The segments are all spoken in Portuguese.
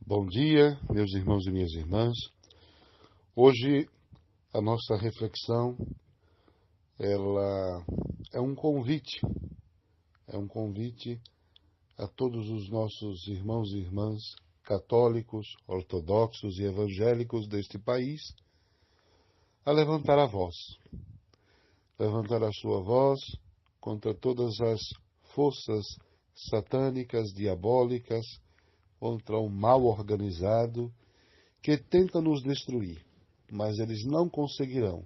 Bom dia, meus irmãos e minhas irmãs. Hoje a nossa reflexão ela é um convite a todos os nossos irmãos e irmãs católicos, ortodoxos e evangélicos deste país a levantar a voz, levantar a sua voz contra todas as forças satânicas, diabólicas, contra o mal organizado que tenta nos destruir, mas eles não conseguirão.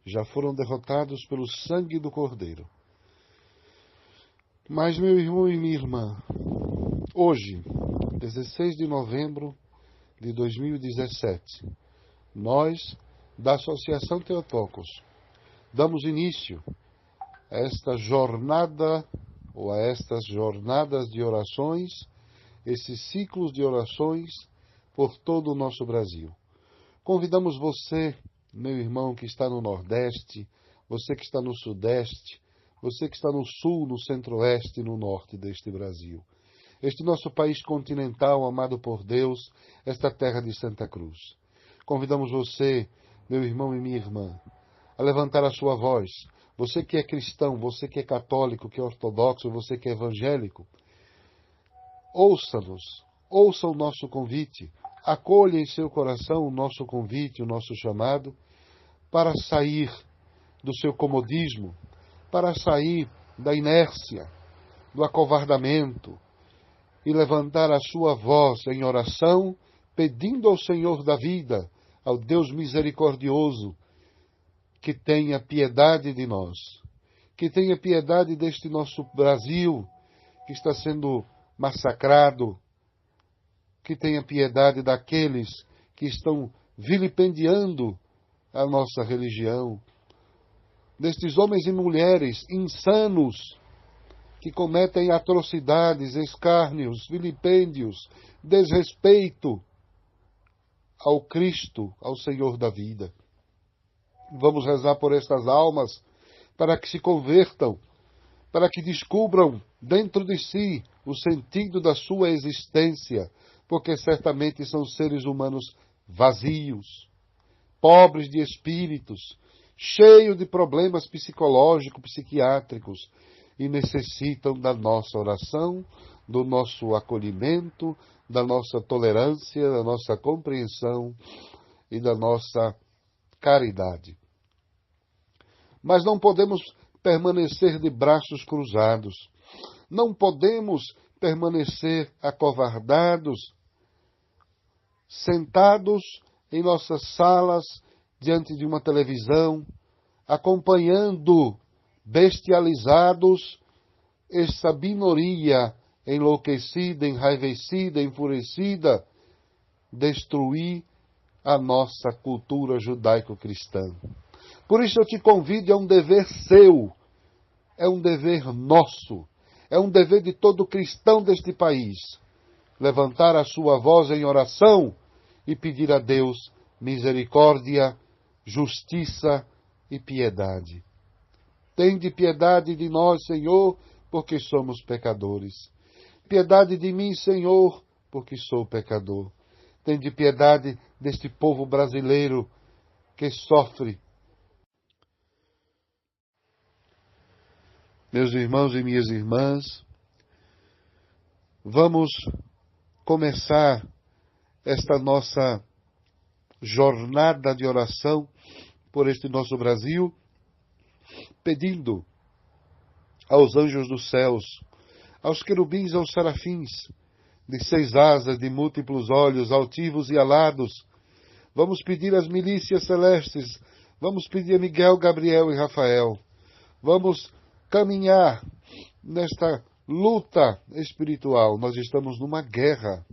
Já foram derrotados pelo sangue do Cordeiro. Mas, meu irmão e minha irmã, hoje, 16 de novembro de 2017, nós, da Associação Theotokos, damos início a esta jornada, ou a estas jornadas de orações, esses ciclos de orações por todo o nosso Brasil. Convidamos você, meu irmão que está no Nordeste, você que está no Sudeste, você que está no Sul, no Centro-Oeste e no Norte deste Brasil. Este nosso país continental, amado por Deus, esta terra de Santa Cruz. Convidamos você, meu irmão e minha irmã, a levantar a sua voz. Você que é cristão, você que é católico, que é ortodoxo, você que é evangélico, ouça-nos, ouça o nosso convite, acolha em seu coração o nosso convite, o nosso chamado, para sair do seu comodismo, para sair da inércia, do acovardamento e levantar a sua voz em oração, pedindo ao Senhor da vida, ao Deus misericordioso, que tenha piedade de nós, que tenha piedade deste nosso Brasil, que está sendo massacrado, que tenha piedade daqueles que estão vilipendiando a nossa religião, destes homens e mulheres insanos que cometem atrocidades, escárnios, vilipêndios, desrespeito ao Cristo, ao Senhor da vida. Vamos rezar por estas almas para que se convertam, para que descubram dentro de si o sentido da sua existência, porque certamente são seres humanos vazios, pobres de espíritos, cheios de problemas psicológicos, psiquiátricos, e necessitam da nossa oração, do nosso acolhimento, da nossa tolerância, da nossa compreensão e da nossa caridade. Mas não podemos permanecer de braços cruzados. Não podemos permanecer acovardados, sentados em nossas salas, diante de uma televisão, acompanhando, bestializados, essa minoria enlouquecida, enraivecida, enfurecida, destruir a nossa cultura judaico-cristã. Por isso eu te convido, é um dever seu, é um dever nosso, é um dever de todo cristão deste país, levantar a sua voz em oração e pedir a Deus misericórdia, justiça e piedade. Tende piedade de nós, Senhor, porque somos pecadores. Piedade de mim, Senhor, porque sou pecador. Tende piedade deste povo brasileiro que sofre. Meus irmãos e minhas irmãs, vamos começar esta nossa jornada de oração por este nosso Brasil, pedindo aos anjos dos céus, aos querubins, aos serafins, de 6 asas, de múltiplos olhos, altivos e alados. Vamos pedir às milícias celestes, vamos pedir a Miguel, Gabriel e Rafael. Vamos caminhar nesta luta espiritual. Nós estamos numa guerra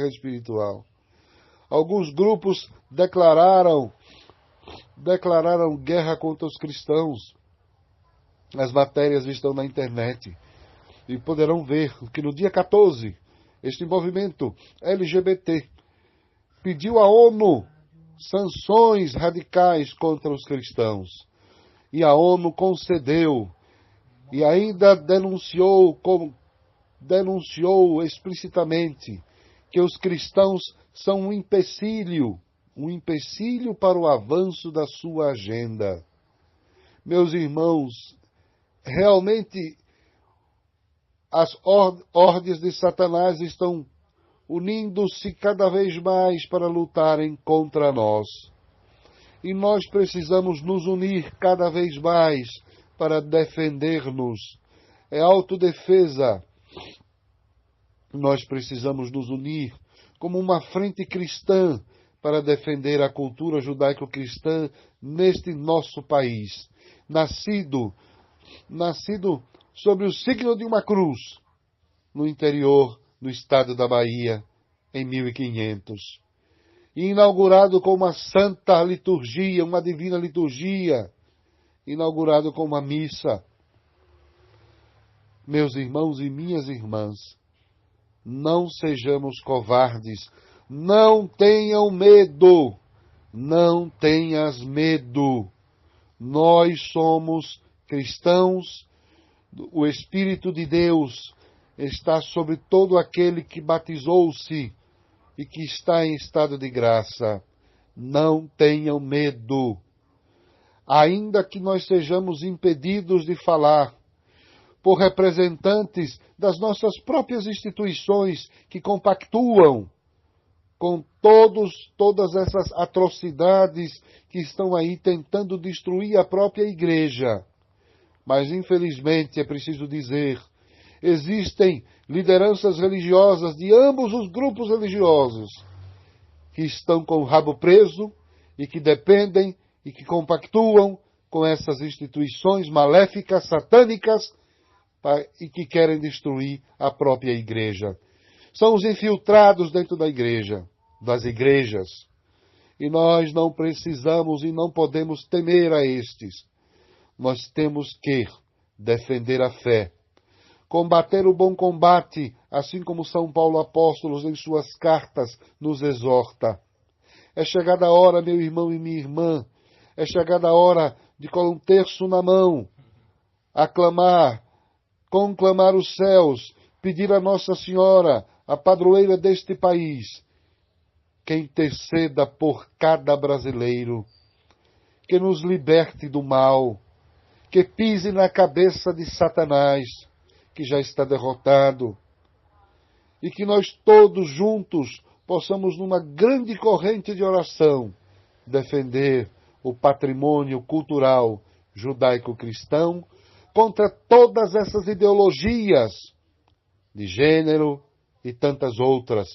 espiritual. Alguns grupos declararam guerra contra os cristãos. As matérias estão na internet e poderão ver que no dia 14, este movimento LGBT pediu à ONU sanções radicais contra os cristãos. E a ONU concedeu e ainda denunciou explicitamente que os cristãos são um empecilho para o avanço da sua agenda. Meus irmãos, realmente as hordas de Satanás estão unindo-se cada vez mais para lutarem contra nós. E nós precisamos nos unir cada vez mais para defender-nos. É autodefesa. Nós precisamos nos unir como uma frente cristã para defender a cultura judaico-cristã neste nosso país, nascido sob o signo de uma cruz, no interior do estado da Bahia, em 1500. E inaugurado com uma santa liturgia, uma divina liturgia, inaugurado com uma missa. Meus irmãos e minhas irmãs, não sejamos covardes, não tenham medo, não tenhas medo. Nós somos cristãos, o Espírito de Deus está sobre todo aquele que batizou-se e que está em estado de graça. Não tenham medo. Ainda que nós sejamos impedidos de falar por representantes das nossas próprias instituições que compactuam com todas essas atrocidades que estão aí tentando destruir a própria igreja. Mas, infelizmente, é preciso dizer, existem lideranças religiosas de ambos os grupos religiosos que estão com o rabo preso e que dependem e que compactuam com essas instituições maléficas, satânicas, e que querem destruir a própria igreja. São os infiltrados dentro da igreja, das igrejas. E nós não precisamos e não podemos temer a estes. Nós temos que defender a fé, combater o bom combate, assim como São Paulo Apóstolo em suas cartas nos exorta. É chegada a hora, meu irmão e minha irmã, é chegada a hora de com um terço na mão, aclamar, conclamar os céus, pedir a Nossa Senhora, a padroeira deste país, que interceda por cada brasileiro, que nos liberte do mal, que pise na cabeça de Satanás, que já está derrotado, e que nós todos juntos possamos, numa grande corrente de oração, defender o patrimônio cultural judaico-cristão contra todas essas ideologias de gênero e tantas outras.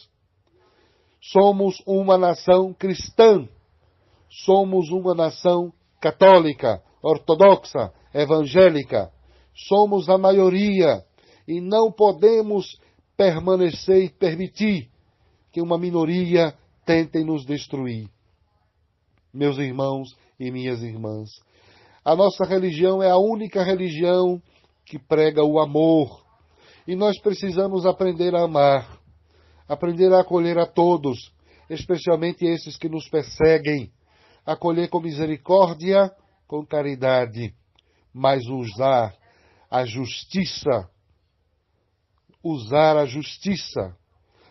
Somos uma nação cristã, somos uma nação católica, ortodoxa, evangélica, somos a maioria e não podemos permanecer e permitir que uma minoria tente nos destruir. Meus irmãos e minhas irmãs, a nossa religião é a única religião que prega o amor. E nós precisamos aprender a amar, aprender a acolher a todos, especialmente esses que nos perseguem, acolher com misericórdia, com caridade, mas usar a justiça,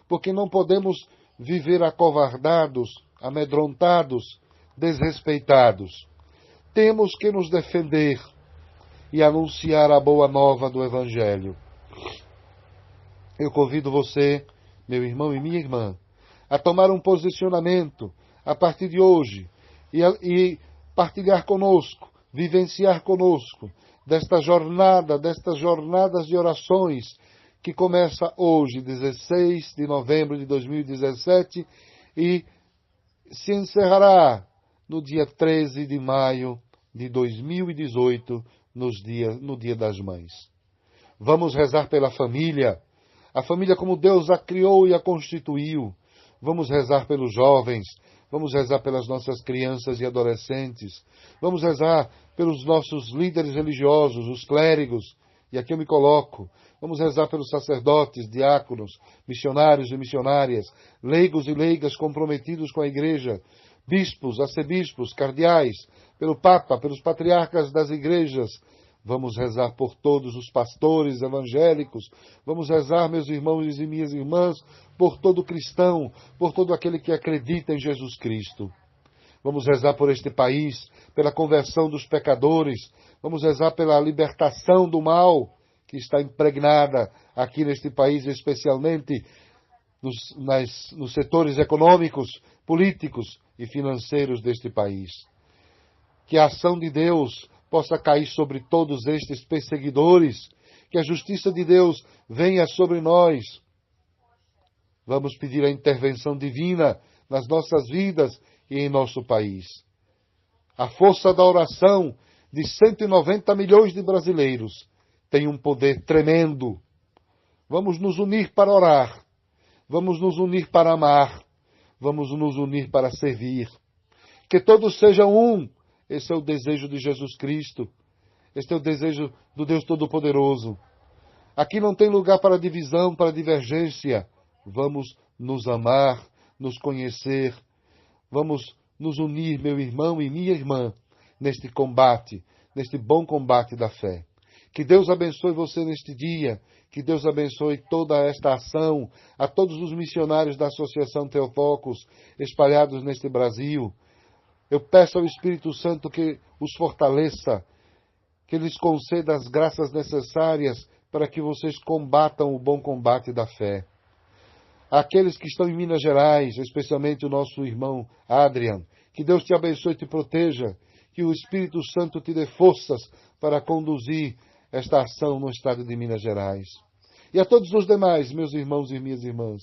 porque não podemos viver acovardados, amedrontados, desrespeitados. Temos que nos defender e anunciar a boa nova do Evangelho. Eu convido você, meu irmão e minha irmã, a tomar um posicionamento a partir de hoje e partilhar conosco, vivenciar conosco destas jornadas de orações que começa hoje, 16 de novembro de 2017, e se encerrará no dia 13 de maio de 2018, no Dia das Mães. Vamos rezar pela família, a família como Deus a criou e a constituiu. Vamos rezar pelos jovens, vamos rezar pelas nossas crianças e adolescentes, vamos rezar pelos nossos líderes religiosos, os clérigos, e aqui eu me coloco. Vamos rezar pelos sacerdotes, diáconos, missionários e missionárias, leigos e leigas comprometidos com a igreja, bispos, arcebispos, cardeais, pelo Papa, pelos patriarcas das igrejas. Vamos rezar por todos os pastores evangélicos. Vamos rezar, meus irmãos e minhas irmãs, por todo cristão, por todo aquele que acredita em Jesus Cristo. Vamos rezar por este país, pela conversão dos pecadores. Vamos rezar pela libertação do mal que está impregnada aqui neste país, especialmente nos setores econômicos, políticos e financeiros deste país. Que a ação de Deus possa cair sobre todos estes perseguidores, que a justiça de Deus venha sobre nós. Vamos pedir a intervenção divina nas nossas vidas e em nosso país. A força da oração de 190 milhões de brasileiros tem um poder tremendo. Vamos nos unir para orar. Vamos nos unir para amar. Vamos nos unir para servir. Que todos sejam um. Esse é o desejo de Jesus Cristo. Este é o desejo do Deus Todo-Poderoso. Aqui não tem lugar para divisão, para divergência. Vamos nos amar, nos conhecer. Vamos nos unir, meu irmão e minha irmã, neste combate, neste bom combate da fé. Que Deus abençoe você neste dia. Que Deus abençoe toda esta ação, a todos os missionários da Associação Theotokos espalhados neste Brasil. Eu peço ao Espírito Santo que os fortaleça, que lhes conceda as graças necessárias para que vocês combatam o bom combate da fé. Aqueles que estão em Minas Gerais, especialmente o nosso irmão Adrian, que Deus te abençoe e te proteja, que o Espírito Santo te dê forças para conduzir esta ação no estado de Minas Gerais. E a todos os demais, meus irmãos e minhas irmãs,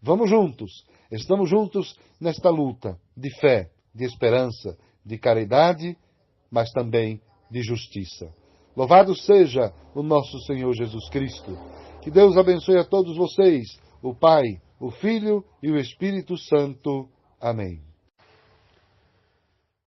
vamos juntos, estamos juntos nesta luta de fé, de esperança, de caridade, mas também de justiça. Louvado seja o nosso Senhor Jesus Cristo. Que Deus abençoe a todos vocês, o Pai, o Filho e o Espírito Santo. Amém.